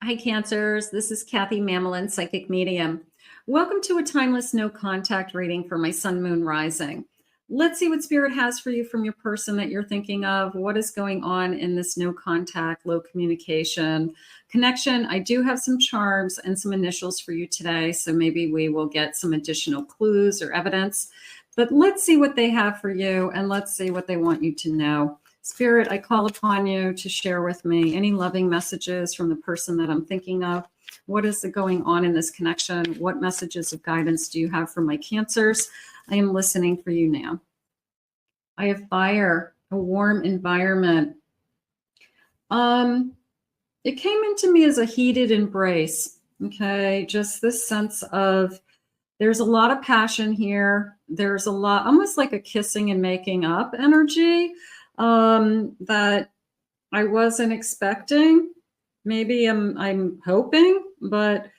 Hi, Cancers. This is Kathy Mamelin, Psychic Medium. Welcome to a timeless no contact reading for my sun, moon, rising. Let's see what Spirit has for you from your person that you're thinking of. What is going on in this no contact, low communication connection? I do have some charms and some initials for you today, so maybe we will get some additional clues or evidence. But let's see what they have for you, and let's see what they want you to know. Spirit, I call upon you to share with me any loving messages from the person that I'm thinking of. What is going on in this connection? What messages of guidance do you have for my Cancers? I am listening for you now. I have fire, a warm environment. It came into me as a heated embrace. Okay, just this sense of there's a lot of passion here. There's a lot, almost like a kissing and making up energy. That I wasn't expecting. Maybe I'm hoping, but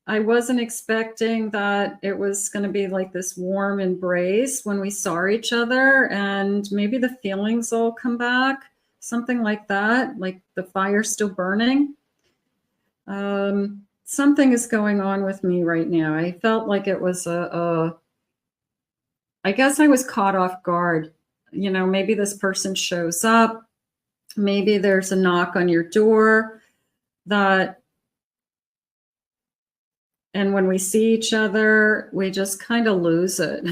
I wasn't expecting that it was going to be like this warm embrace when we saw each other, and maybe the feelings all come back, something like that, like the fire still burning. Something is going on with me right now. I felt like it was I guess I was caught off guard. You know, maybe this person shows up, maybe there's a knock on your door and when we see each other, we just kind of lose it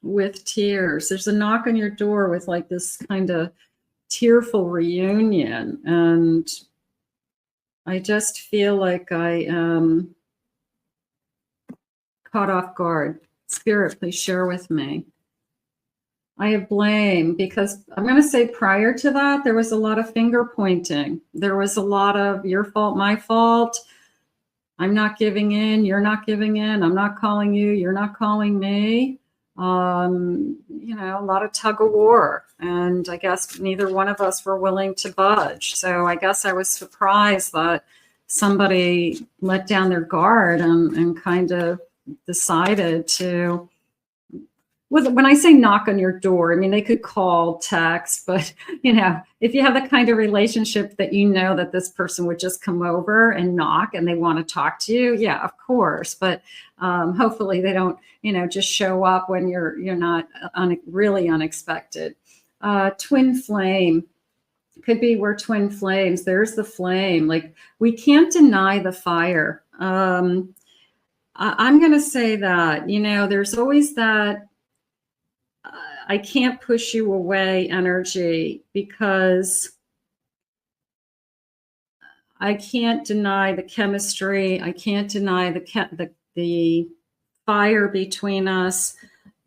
with tears. There's a knock on your door with like this kind of tearful reunion, and I just feel like I am caught off guard. Spirit, please share with me. I have blame, because I'm going to say prior to that, there was a lot of finger pointing. There was a lot of your fault, my fault. I'm not giving in. You're not giving in. I'm not calling you. You're not calling me. You know, a lot of tug of war. And I guess neither one of us were willing to budge. So I guess I was surprised that somebody let down their guard and kind of decided to, when I say knock on your door, I mean, they could call, text, but you know, if you have the kind of relationship that you know that this person would just come over and knock and they want to talk to you, yeah, of course. But hopefully they don't, you know, just show up when you're not really unexpected. Twin flame. Could be we're twin flames. There's the flame. Like, we can't deny the fire. I'm going to say that, you know, there's always that I can't push you away energy, because I can't deny the chemistry. I can't deny the fire between us.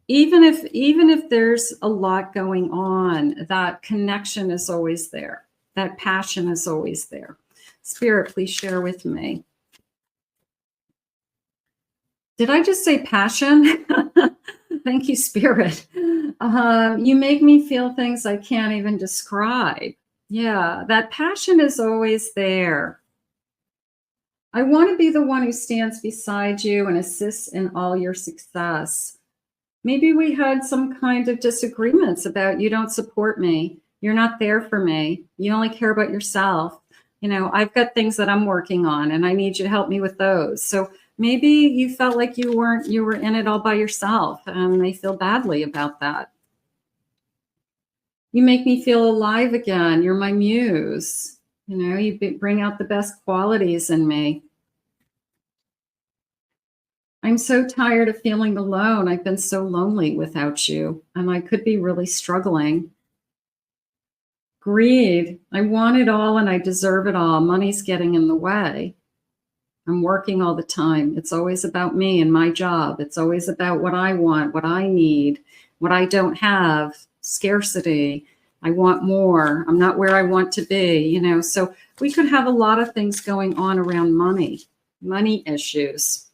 Even if there's a lot going on, that connection is always there. That passion is always there. Spirit, please share with me. Did I just say passion? Thank you, Spirit. You make me feel things I can't even describe. Yeah, that passion is always there. I want to be the one who stands beside you and assists in all your success. Maybe we had some kind of disagreements about, you don't support me. You're not there for me. You only care about yourself. You know, I've got things that I'm working on and I need you to help me with those. So maybe you felt like you were in it all by yourself, and they feel badly about that. You make me feel alive again. You're my muse. You know, you bring out the best qualities in me. I'm so tired of feeling alone. I've been so lonely without you, and I could be really struggling. Greed. I want it all and I deserve it all. Money's getting in the way. I'm working all the time. It's always about me and my job. It's always about what I want, what I need, what I don't have, scarcity. I want more. I'm not where I want to be, you know. So we could have a lot of things going on around money issues.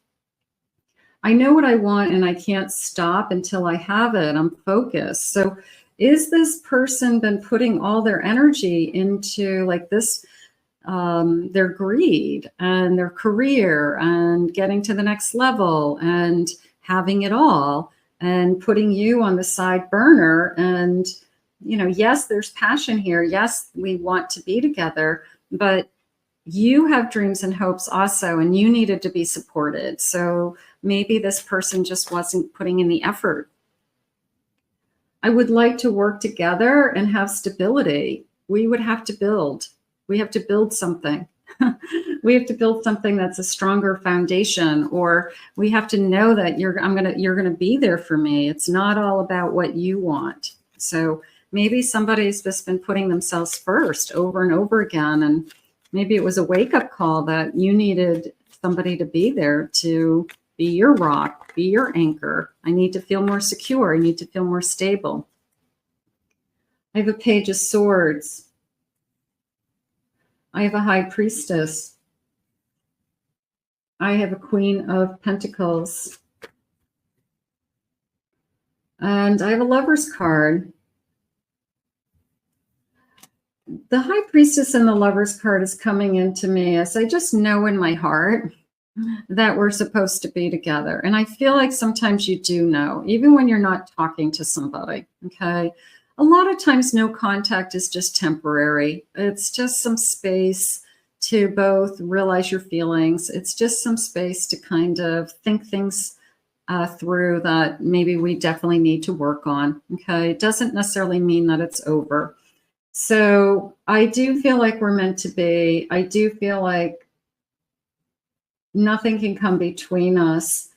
I know what I want and I can't stop until I have it. I'm focused. So is this person been putting all their energy into like this, their greed and their career and getting to the next level and having it all, and putting you on the side burner and yes, there's passion here. Yes, we want to be together, but you have dreams and hopes also, and you needed to be supported. So maybe this person just wasn't putting in the effort. I would like to work together and have stability. We would have to build. We have to build something. We have to build something that's a stronger foundation, or we have to know that you're going to be there for me. It's not all about what you want. So maybe somebody's just been putting themselves first over and over again, and maybe it was a wake-up call that you needed somebody to be there to be your rock, be your anchor. I need to feel more secure. I need to feel more stable. I have a Page of Swords. I have a High Priestess. I have a Queen of Pentacles. And I have a Lover's card. The High Priestess and the Lover's card is coming into me as I just know in my heart that we're supposed to be together. And I feel like sometimes you do know, even when you're not talking to somebody, okay? A lot of times no contact is just temporary. It's just some space to both realize your feelings. It's just some space to kind of think things through that maybe we definitely need to work on, okay? It doesn't necessarily mean that it's over. So I do feel like we're meant to be. I do feel like nothing can come between us.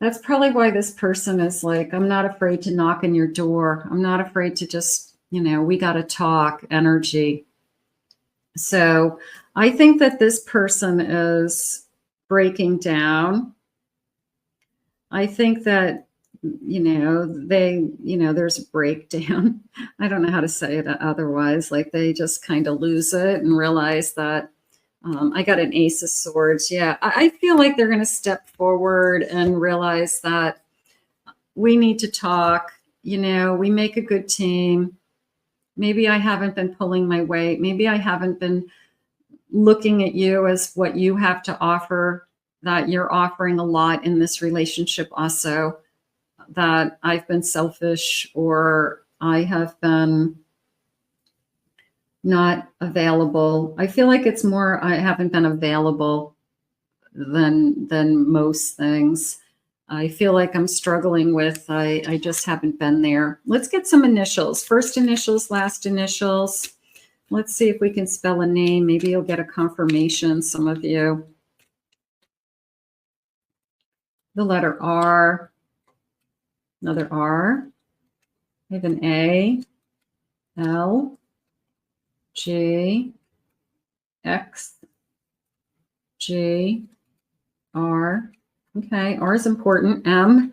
That's probably why this person is like, I'm not afraid to knock on your door. I'm not afraid to just, we got to talk energy. So I think that this person is breaking down. I think that, there's a breakdown. I don't know how to say it otherwise. Like they just kind of lose it and realize that I got an Ace of Swords. Yeah, I feel like they're going to step forward and realize that we need to talk. We make a good team. Maybe I haven't been pulling my weight. Maybe I haven't been looking at you as what you have to offer, that you're offering a lot in this relationship also, that I've been selfish or I have been not available. I feel like it's more I haven't been available than most things. I feel like I'm struggling with I just haven't been there. Let's get some initials. First initials, last initials. Let's see if we can spell a name. Maybe you'll get a confirmation, some of you. The letter R. Another R. I have an A. L. G, X, G, R. Okay, R is important. M,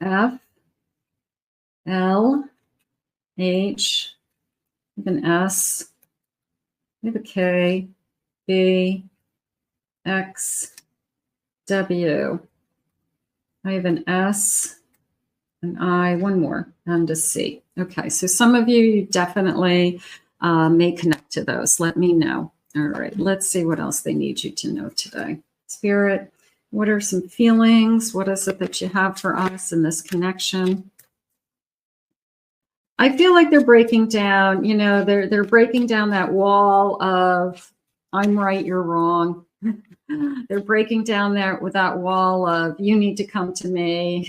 F, L, H, I have an S, I have a K, B, X, W. I have an S, an I, one more, and a C. Okay, so some of you definitely may connect to those. Let me know. All right, let's see what else they need you to know today. Spirit, what are some feelings? What is it that you have for us in this connection? I feel like they're breaking down, they're breaking down that wall of I'm right, you're wrong. They're breaking down there with that wall of you need to come to me,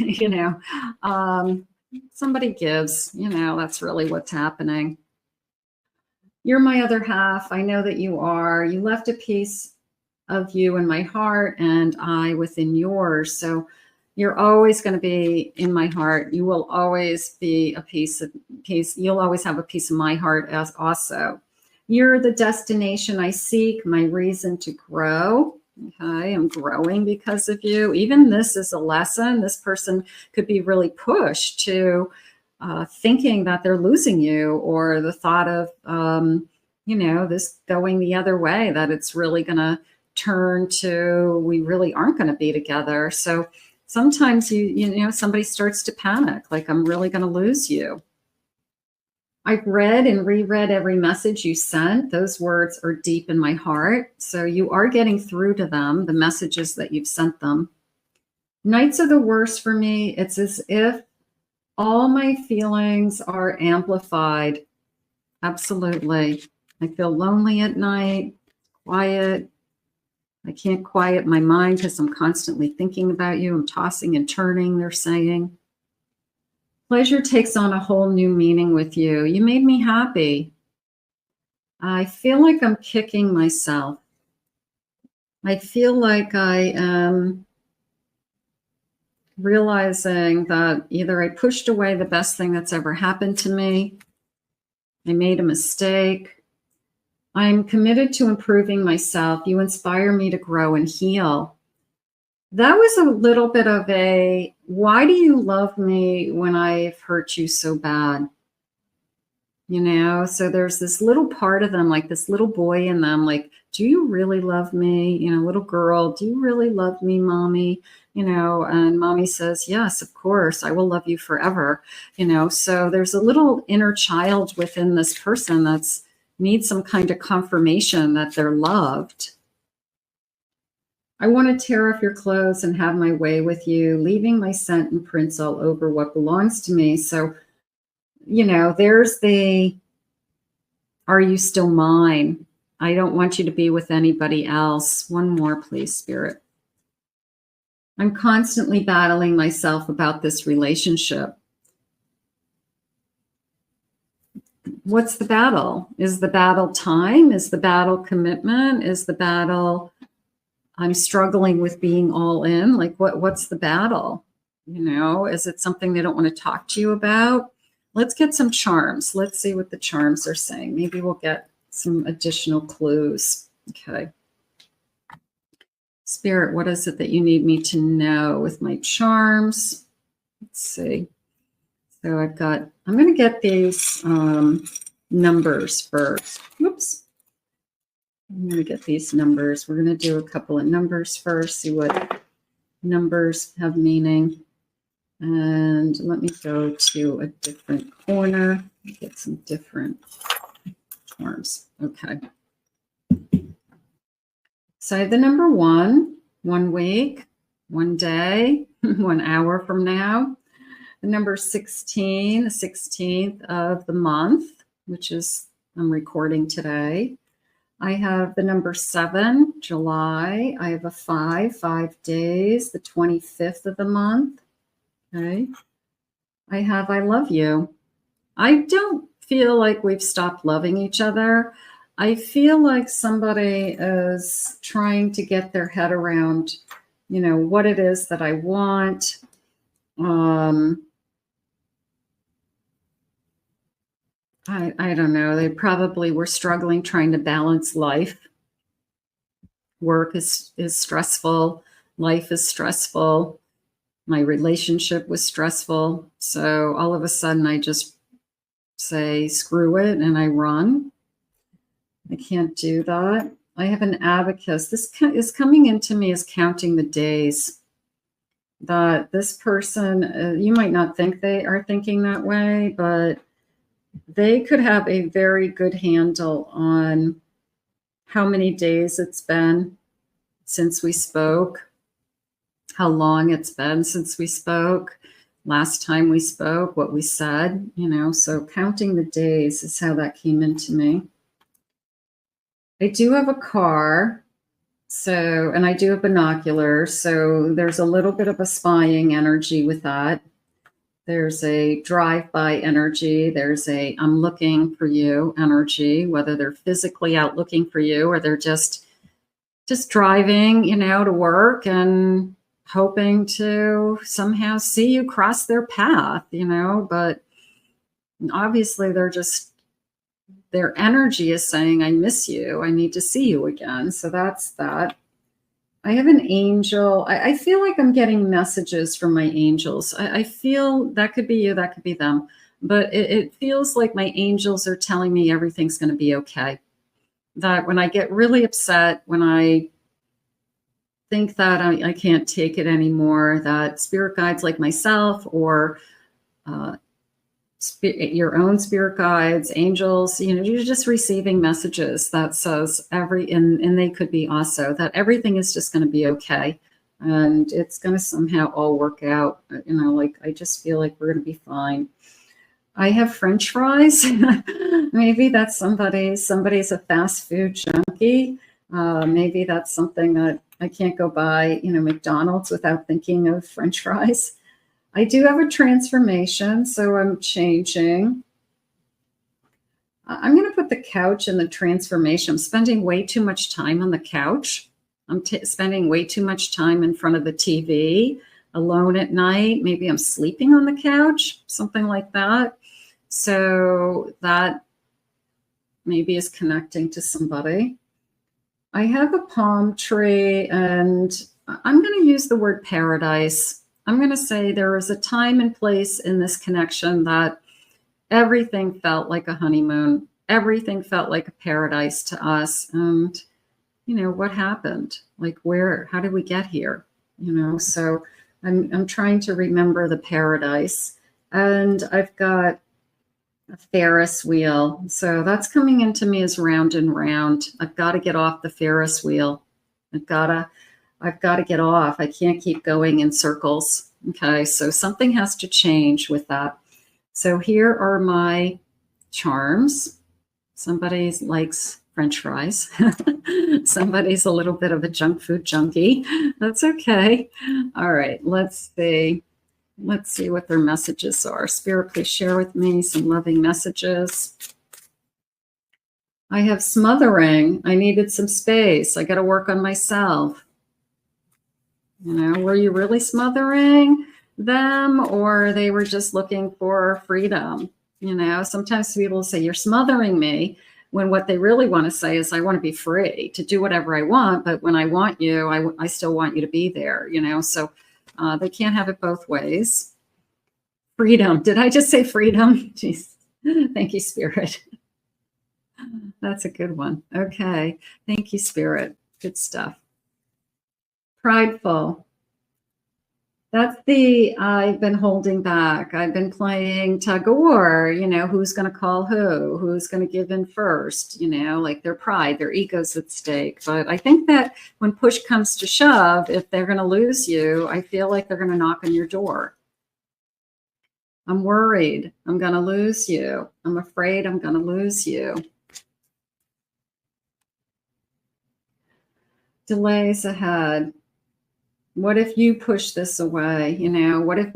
somebody gives, that's really what's happening. You're my other half. I know that you are. You left a piece of you in my heart and I within yours. So you're always going to be in my heart. You will always be a piece. You'll always have a piece of my heart as also. You're the destination I seek, my reason to grow. Okay, I'm growing because of you. Even this is a lesson. This person could be really pushed to thinking that they're losing you, or the thought of, this going the other way, that it's really going to turn to, we really aren't going to be together. So sometimes somebody starts to panic, like I'm really going to lose you. I've read and reread every message you sent. Those words are deep in my heart. So you are getting through to them, the messages that you've sent them. Nights are the worst for me. It's as if all my feelings are amplified. Absolutely. I feel lonely at night, quiet. I can't quiet my mind because I'm constantly thinking about you. I'm tossing and turning, they're saying. Pleasure takes on a whole new meaning with you. You made me happy. I feel like I'm kicking myself. I feel like I am realizing that either I pushed away the best thing that's ever happened to me, I made a mistake. I'm committed to improving myself. You inspire me to grow and heal. That was a little bit of a, why do you love me when I've hurt you so bad? You know, so there's this little part of them, like this little boy in them, like, do you really love me? You know, little girl, do you really love me, mommy? You know, and mommy says, yes, of course, I will love you forever. You know, so there's a little inner child within this person that's needs some kind of confirmation that they're loved. I want to tear off your clothes and have my way with you, leaving my scent and prints all over what belongs to me. So, you know, there's the, are you still mine? I don't want you to be with anybody else. One more, please, Spirit. I'm constantly battling myself about this relationship. What's the battle? Is the battle time? Is the battle commitment? Is the battle I'm struggling with being all in? Like what's the battle? You know, is it something they don't want to talk to you about? Let's get some charms. Let's see what the charms are saying. Maybe we'll get some additional clues. Okay. Spirit, what is it that you need me to know with my charms? Let's see. So I'm going to get these numbers first. Whoops. I'm going to get these numbers. We're going to do a couple of numbers first, see what numbers have meaning. And let me go to a different corner, get some different charms. Okay. So I have the number 1 week, 1 day, 1 hour from now. The number 16, the 16th of the month, which is, I'm recording today. I have the number 7, July. I have a 5 days, the 25th of the month. Okay. I have, I love you. I don't feel like we've stopped loving each other. I feel like somebody is trying to get their head around, you know, what it is that I want. I don't know. They probably were struggling trying to balance life. Work is stressful. Life is stressful. My relationship was stressful. So all of a sudden I just say, screw it, and I run. I can't do that. I have an abacus. This is coming into me as counting the days. That this person, you might not think they are thinking that way, but they could have a very good handle on how many days it's been since we spoke, how long it's been since we spoke, last time we spoke, what we said, you know, so counting the days is how that came into me. I do have a car, so, and I do have binoculars, so there's a little bit of a spying energy with that. There's a drive-by energy. There's a I'm looking for you energy, whether they're physically out looking for you or they're just driving, you know, to work and hoping to somehow see you cross their path, you know, but obviously their energy is saying, I miss you. I need to see you again. So that's that. I have an angel. I feel like I'm getting messages from my angels. I feel that could be you, that could be them. But it feels like my angels are telling me everything's going to be okay. That when I get really upset, when I think that I can't take it anymore, that spirit guides like myself or your own spirit guides, angels, you know, you're just receiving messages that says and they could be also that everything is just going to be okay. and it's going to somehow all work out. You know, like I just feel like we're going to be fine. I have French fries. Maybe that's somebody's a fast food junkie. Maybe that's something that I can't go by, you know, McDonald's without thinking of French fries. I do have a transformation, so I'm changing. I'm going to put the couch in the transformation. I'm spending way too much time on the couch. I'm spending way too much time in front of the TV, alone at night. Maybe I'm sleeping on the couch, something like that. So that maybe is connecting to somebody. I have a palm tree, and I'm going to use the word paradise. I'm going to say there was a time and place in this connection that everything felt like a honeymoon. Everything felt like a paradise to us. And, you know, what happened? Like how did we get here? You know, so I'm trying to remember the paradise. And I've got a Ferris wheel. So that's coming into me as round and round. I've got to get off the Ferris wheel. I've got to get off. I can't keep going in circles. Okay. So something has to change with that. So here are my charms. Somebody likes French fries. Somebody's a little bit of a junk food junkie. That's okay. All right. Let's see. Let's see what their messages are. Spirit, please share with me some loving messages. I have smothering. I needed some space. I got to work on myself. You know, were you really smothering them, or they were just looking for freedom? You know, sometimes people say you're smothering me, when what they really want to say is I want to be free to do whatever I want, but when I want you, I still want you to be there, you know, so they can't have it both ways. Freedom. Did I just say freedom? Jeez. Thank you, Spirit. That's a good one. Okay. Thank you, Spirit. Good stuff. Prideful. That's I've been holding back. I've been playing tug of war, you know, who's going to call who's going to give in first, you know, like their pride, their ego's at stake. But I think that when push comes to shove, if they're going to lose you, I feel like they're going to knock on your door. I'm worried I'm going to lose you. I'm afraid I'm going to lose you. Delays ahead. What if you push this away? You know, what if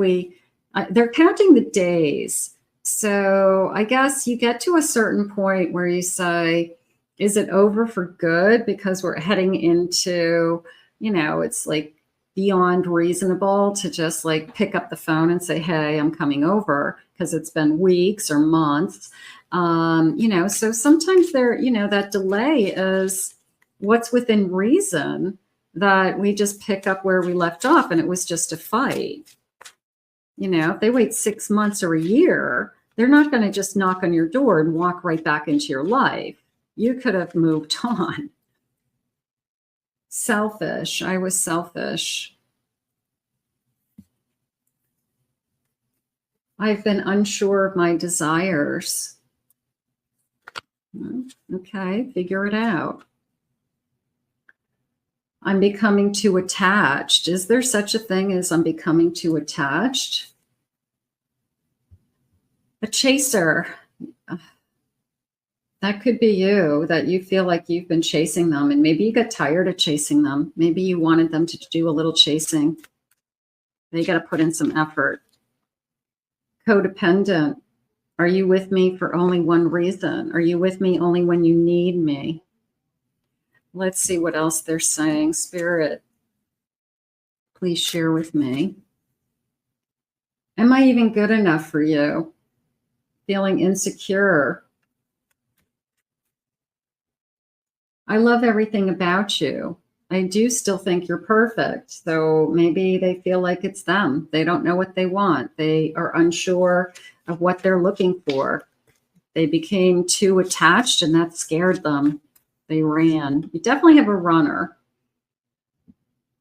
they're counting the days. So I guess you get to a certain point where you say, is it over for good? Because we're heading into, you know, it's like beyond reasonable to just like pick up the phone and say, hey, I'm coming over, because it's been weeks or months. You know, so sometimes that delay is what's within reason, that we just pick up where we left off, and it was just a fight. You know, if they wait 6 months or a year, they're not going to just knock on your door and walk right back into your life. You could have moved on. Selfish. I was selfish. I've been unsure of my desires. Okay, figure it out. I'm becoming too attached. Is there such a thing as I'm becoming too attached? A chaser. That could be you, that you feel like you've been chasing them, and maybe you got tired of chasing them. Maybe you wanted them to do a little chasing. They got to put in some effort. Codependent. Are you with me for only one reason? Are you with me only when you need me? Let's see what else they're saying. Spirit, please share with me. Am I even good enough for you? Feeling insecure. I love everything about you. I do still think you're perfect. So maybe they feel like it's them. They don't know what they want. They are unsure of what they're looking for. They became too attached, and that scared them. They ran. You definitely have a runner.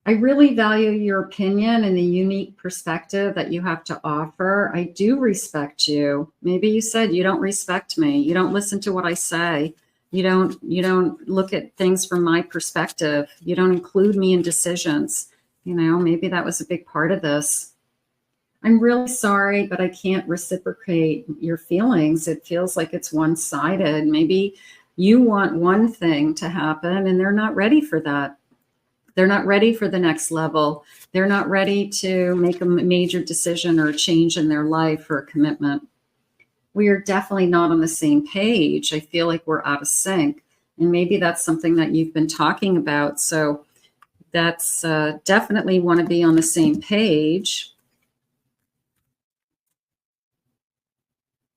I really value your opinion and the unique perspective that you have to offer. I do respect you. Maybe you said you don't respect me. You don't listen to what I say. You don't look at things from my perspective. You don't include me in decisions. You know, maybe that was a big part of this. I'm really sorry, but I can't reciprocate your feelings. It feels like it's one-sided. Maybe you want one thing to happen and they're not ready for that. They're not ready for the next level. They're not ready to make a major decision or a change in their life or a commitment. We are definitely not on the same page. I feel like we're out of sync. And maybe that's something that you've been talking about. So that's definitely want to be on the same page.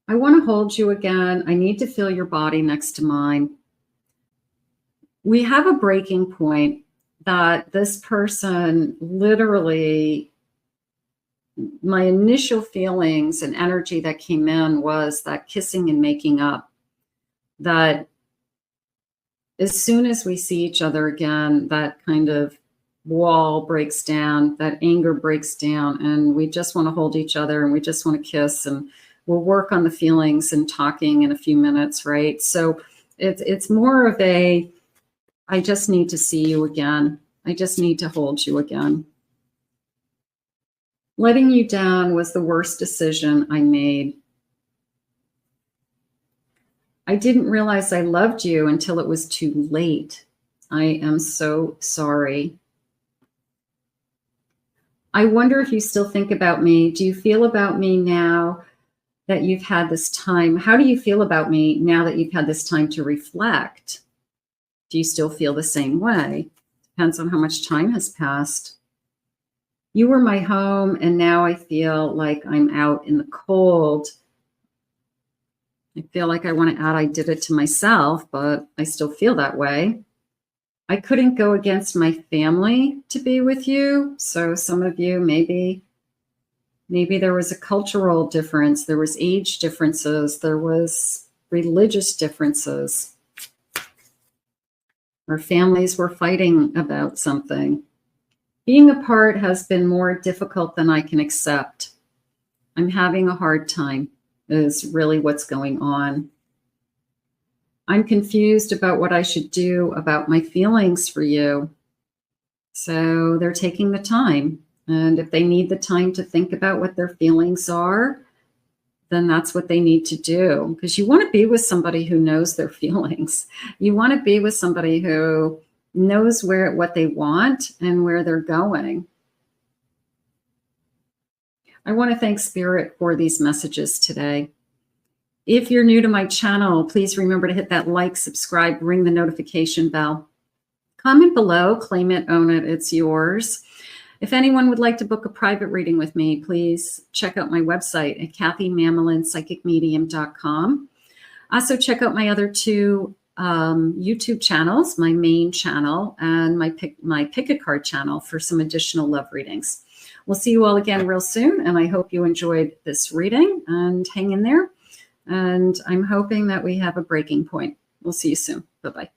I want to hold you again. I need to feel your body next to mine. We have a breaking point that this person literally, my initial feelings and energy that came in was that kissing and making up, that as soon as we see each other again, that kind of wall breaks down, that anger breaks down, and we just want to hold each other and we just want to kiss, and we'll work on the feelings and talking in a few minutes, right? So it's more of a, I just need to see you again. I just need to hold you again. Letting you down was the worst decision I made. I didn't realize I loved you until it was too late. I am so sorry. I wonder if you still think about me. Do you feel about me now that you've had this time? How do you feel about me now that you've had this time to reflect? Do you still feel the same way? Depends on how much time has passed. You were my home, and now I feel like I'm out in the cold. I feel like I want to add I did it to myself, but I still feel that way. I couldn't go against my family to be with you. So some of you, maybe there was a cultural difference. There was age differences. There was religious differences. Our families were fighting about something. Being apart has been more difficult than I can accept. I'm having a hard time, is really what's going on. I'm confused about what I should do about my feelings for you. So they're taking the time. And if they need the time to think about what their feelings are, then that's what they need to do. Because you want to be with somebody who knows their feelings. You want to be with somebody who knows what they want and where they're going. I want to thank Spirit for these messages today. If you're new to my channel, please remember to hit that like, subscribe, ring the notification bell. Comment below, claim it, own it, it's yours. If anyone would like to book a private reading with me, please check out my website at KathyMamolin.psychicmedium.com. Also check out my other two YouTube channels, my main channel and my Pick a Card channel for some additional love readings. We'll see you all again real soon, and I hope you enjoyed this reading, and hang in there. And I'm hoping that we have a breaking point. We'll see you soon. Bye-bye.